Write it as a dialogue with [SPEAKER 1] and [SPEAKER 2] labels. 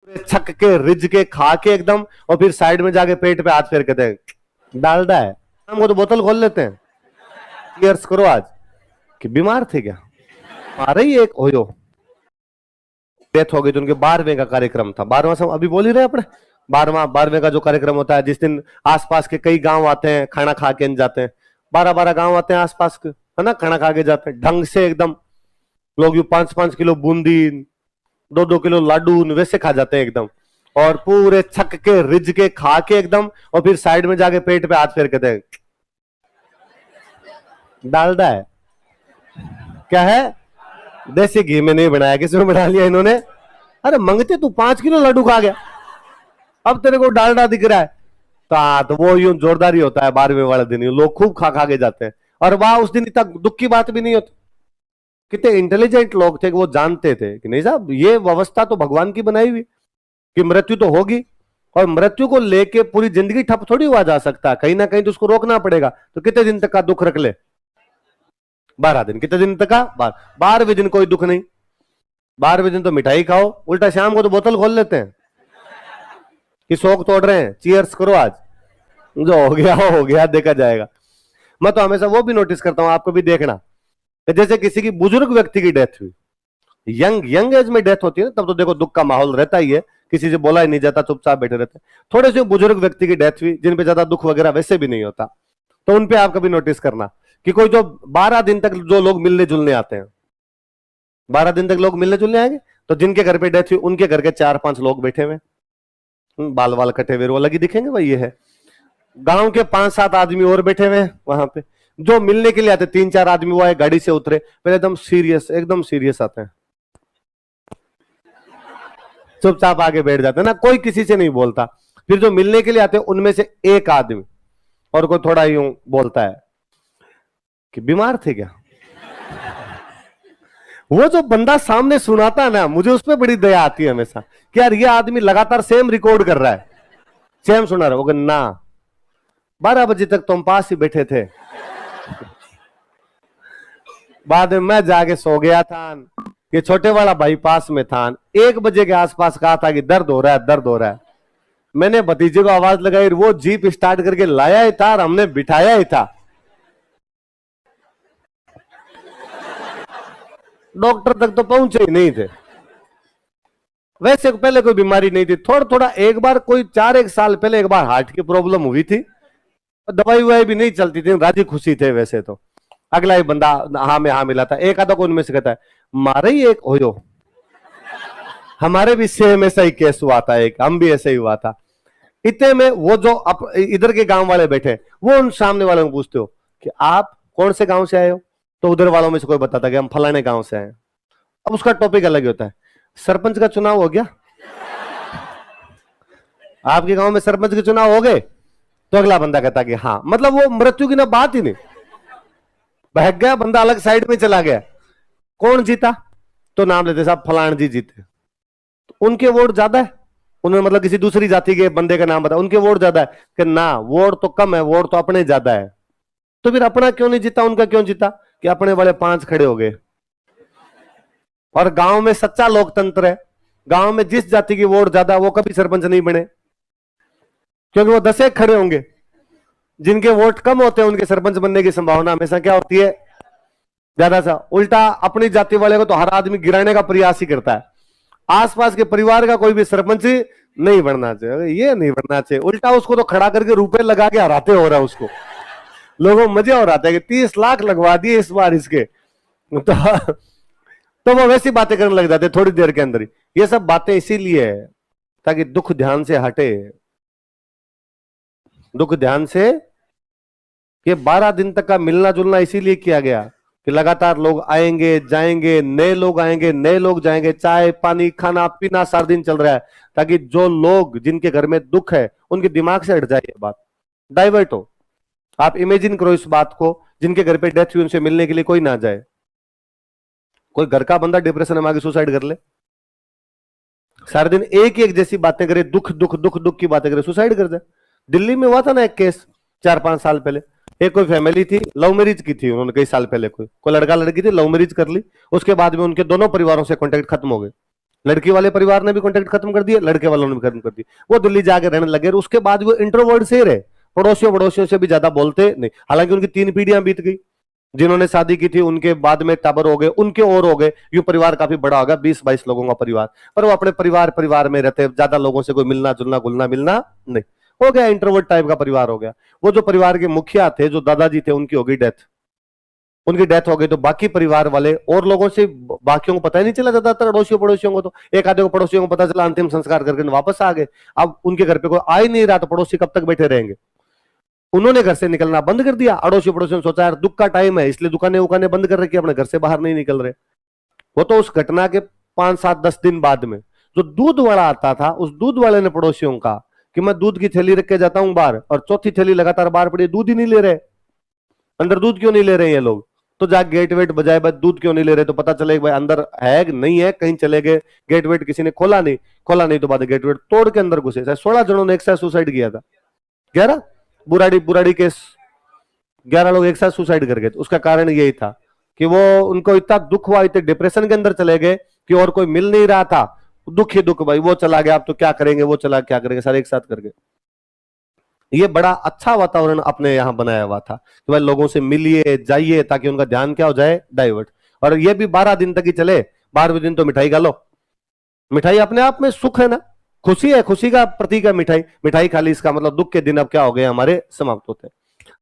[SPEAKER 1] छक के रिज के खा के एकदम, और फिर साइड में जाके पेट पे हाथ फेर के दें डालडा है। हम वो तो बोतल खोल लेते हैं, चीयर्स करो आज। कि बीमार थे क्या? आ रही एक हो डेथ हो गई तो उनके 12वें का कार्यक्रम था। 12वां सब अभी बोल ही रहे अपने, 12वें का जो कार्यक्रम होता है जिस दिन आसपास के कई गांव आते हैं, खाना खा के जाते हैं। 12 गांव आते हैं आसपास के, है ना, खाना खा के जाते हैं ढंग से एकदम। लोग यू 5-5 किलो बूंदी, 2-2 किलो लाडू वैसे खा जाते हैं एकदम, और पूरे छक के रिज के खा के एकदम, और फिर साइड में जाके पेट पे हाथ फेर के दें डालडा है। क्या है? देसी घी में नहीं बनाया, किसमें बना लिया इन्होंने? अरे मंगते तू 5 किलो लड्डू खा गया, अब तेरे को डालडा दिख रहा है। तो वो यूं जोरदारी होता है 12वें वाले दिन, लोग खूब खा खा के जाते हैं। और वहां उस दिन इतना दुख की बात भी नहीं होती। कितने इंटेलिजेंट लोग थे कि वो जानते थे कि नहीं साहब, ये व्यवस्था तो भगवान की बनाई हुई कि मृत्यु तो होगी, और मृत्यु को लेके पूरी जिंदगी ठप थोड़ी हुआ जा सकता, कहीं ना कहीं तो उसको रोकना पड़ेगा। तो कितने दिन तक का दुख रख ले? 12 दिन। कितने दिन तक का? 12वें दिन कोई दुख नहीं, 12वें दिन तो मिठाई खाओ। उल्टा शाम को तो बोतल खोल लेते हैं कि शौक तोड़ रहे हैं, चीयर्स करो आज। जो हो गया देखा जाएगा। मैं तो हमेशा वो भी नोटिस करता हूं, आपको भी देखना, जैसे किसी की बुजुर्ग व्यक्ति की डेथ हुई, यंग एज में डेथ होती है ना, तब तो देखो दुख का माहौल रहता ही है, किसी से बोला ही नहीं जाता, चुपचाप बैठे रहते। थोड़े से बुजुर्ग व्यक्ति की डेथ हुई जिन पे ज्यादा दुख वगैरह वैसे भी नहीं होता, तो उनपे आप कभी नोटिस करना कि कोई जो 12 दिन तक जो लोग मिलने जुलने आते हैं, 12 दिन तक लोग मिलने जुलने आएंगे, तो जिनके घर पे डेथ हुई उनके घर के 4-5 लोग बैठे हुए, बाल वाल कटे हुए, वो अलग ही दिखेंगे भाई। ये है गांव के 5-7 आदमी और बैठे हुए वहां पे, जो मिलने के लिए आते 3-4 आदमी, वो आए गाड़ी से उतरे, पहले एकदम सीरियस आते हैं, चुपचाप आगे बैठ जाते हैं ना, कोई किसी से नहीं बोलता। फिर जो मिलने के लिए आते हैं उनमें से एक आदमी और कोई थोड़ा यूं बोलता है कि बीमार थे क्या? वो जो बंदा सामने सुनाता है ना, मुझे उस पर बड़ी दया आती है हमेशा कि यार ये आदमी लगातार सेम रिकॉर्ड कर रहा है, सेम सुना रहा है। ना 12 बजे तक तुम पास ही बैठे थे, बाद में मैं जाके सो गया था, ये छोटे वाला भाई पास में था, 1 बजे के आसपास कहा था कि दर्द हो रहा है, दर्द हो रहा है। मैंने भतीजे को आवाज लगाई, वो जीप स्टार्ट करके लाया ही था और हमने बिठाया ही था। डॉक्टर तक तो पहुंचे ही नहीं थे। वैसे पहले कोई बीमारी नहीं थी, थोड़ा थोड़ा एक बार कोई 4-1 साल पहले एक बार हार्ट की प्रॉब्लम हुई थी, दवाई ववाई भी नहीं चलती थी, राजी खुशी थे वैसे तो। अगला ही बंदा हाँ में हाँ मिला था, एक आधा को उनमें से कहता है मारे ही एक हो, हमारे भी सेम ऐसा ही केस हुआ था, एक हम भी ऐसे ही हुआ था। इतने में वो जो इधर के गांव वाले बैठे, वो उन सामने वालों को पूछते हो कि आप कौन से गांव से आए हो, तो उधर वालों में से कोई बताता कि हम फलाने गांव से आए। अब उसका टॉपिक अलग होता है, सरपंच का चुनाव हो गया, आपके गांव में सरपंच के चुनाव हो गए? तो अगला बंदा कहता कि हाँ। मतलब वो मृत्यु की ना बात ही नहीं, बहक गया बंदा, अलग साइड में चला गया। कौन जीता? तो नाम लेते साहब फलान जी जीते। तो उनके वोट ज्यादा है, उन्होंने मतलब किसी दूसरी जाति के बंदे का नाम बताया, उनके वोट ज्यादा है। कि ना वोट तो कम है, वोट तो अपने ज्यादा है। तो फिर अपना क्यों नहीं जीता, उनका क्यों जीता? कि अपने वाले 5 खड़े हो गए। और गांव में सच्चा लोकतंत्र है, गांव में जिस जाति की वोट ज्यादा वो कभी सरपंच नहीं बने, क्योंकि वो 10 खड़े होंगे। जिनके वोट कम होते हैं उनके सरपंच बनने की संभावना हमेशा क्या होती है? ज्यादा सा। उल्टा अपनी जाति वाले को तो हर आदमी गिराने का प्रयास ही करता है, आसपास के परिवार का कोई भी सरपंच नहीं बनना चाहिए, ये नहीं बनना चाहिए। उल्टा उसको तो खड़ा करके रुपए लगा के हराते हो रहा है उसको, लोगों को मजा हो रहा है कि 30 लाख लगवा दिए इस बार इसके, तो वो वैसी बातें करने लग जाते थोड़ी देर के अंदर ही। ये सब बातें इसीलिए है ताकि दुख ध्यान से हटे, दुख ध्यान से। कि 12 दिन तक का मिलना जुलना इसीलिए किया गया कि लगातार लोग आएंगे जाएंगे, नए लोग आएंगे नए लोग जाएंगे, चाय पानी खाना पीना सारा दिन चल रहा है, ताकि जो लोग जिनके घर में दुख है उनके दिमाग से हट जाए ये बात, डाइवर्ट हो। आप इमेजिन करो इस बात को, जिनके घर पे डेथ हुई उनसे मिलने के लिए कोई ना जाए, कोई घर का बंदा डिप्रेशन में आके सुसाइड कर ले, सारे दिन एक ही एक जैसी बातें करे, दुख दुख दुख दुख की बातें करे, सुसाइड कर जाए। दिल्ली में हुआ था ना एक केस 4-5 साल पहले, एक कोई फैमिली थी, लव मैरिज की थी उन्होंने, कई साल पहले कोई लड़का लड़की थी, लव मैरिज कर ली, उसके बाद में उनके दोनों परिवारों से कांटेक्ट खत्म हो गए, लड़की वाले परिवार ने भी कांटेक्ट खत्म कर दिया, लड़के वालों ने भी खत्म कर दिया, वो दिल्ली जाके रहने लगे। उसके बाद वो इंट्रोवर्ट से रहे, पड़ोसियों से भी ज्यादा बोलते नहीं। हालांकि उनकी 3 पीढ़ियां बीत गई, जिन्होंने शादी की थी उनके बाद में टाबर हो गए, उनके और हो गए, यूं परिवार काफी बड़ा हो गया, 20-22 लोगों का परिवार। पर वो अपने परिवार में रहते, ज्यादा लोगों से कोई मिलना जुलना घुलना मिलना नहीं, हो गया इंट्रोवर्ट टाइप का परिवार हो गया। वो जो परिवार के मुखिया थे, जो दादाजी थे, उनकी हो गई डेथ। उनकी डेथ हो गई तो बाकी परिवार वाले और लोगों से, बाकियों को पता ही नहीं चला, ज्यादातर अड़ोसियों पड़ोसियों को, तो एक आधे को पड़ोसियों को पता चला, अंतिम संस्कार करके वापस आ गए। अब उनके घर पे कोई आ ही नहीं रहा, तो पड़ोसी कब तक बैठे रहेंगे। उन्होंने घर से निकलना बंद कर दिया। अड़ोसी पड़ोसियों ने सोचा यार दुख का टाइम है, इसलिए दुकानें उकानें बंद कर रखी, अपने घर से बाहर नहीं निकल रहे। वो तो उस घटना के 5-7-10 दिन बाद में जो दूध वाला आता था, उस दूध वाले ने पड़ोसियों का कि मैं दूध की थैली रख के जाता हूं बाहर, और चौथी थैली लगातार बाहर पड़ी, दूध ही नहीं ले रहे, अंदर दूध क्यों नहीं ले रहे ये लोग। तो जाके गेट वेट बजाए, भाई दूध क्यों नहीं ले रहे, तो पता चले भाई अंदर है नहीं है, कहीं चले गए, गेट वेट किसी ने खोला नहीं तो बाद गेट वेट तोड़ के अंदर घुसे। 16 जनों ने एक साथ सुसाइड किया था, 11 बुराड़ी केस, 11 लोग एक साथ सुसाइड कर गए। उसका कारण यही था कि वो, उनको इतना दुख हुआ, इतने डिप्रेशन के अंदर चले गए कि और कोई मिल नहीं रहा था, दुख ही दुख, भाई वो चला गया अब तो क्या करेंगे, वो चला क्या करेंगे, सारे एक साथ कर गए। ये बड़ा अच्छा वातावरण अपने यहां बनाया हुआ था कि भाई लोगों से मिलिए जाइए, ताकि उनका ध्यान क्या हो जाए, डाइवर्ट। और ये भी 12 दिन तक ही चले, 12वें दिन तो मिठाई खा लो। मिठाई अपने आप में सुख है ना, खुशी है, खुशी का प्रतीक है मिठाई। मिठाई खा ली, इसका मतलब दुख के दिन अब क्या हो गए हमारे, समाप्त होते हैं।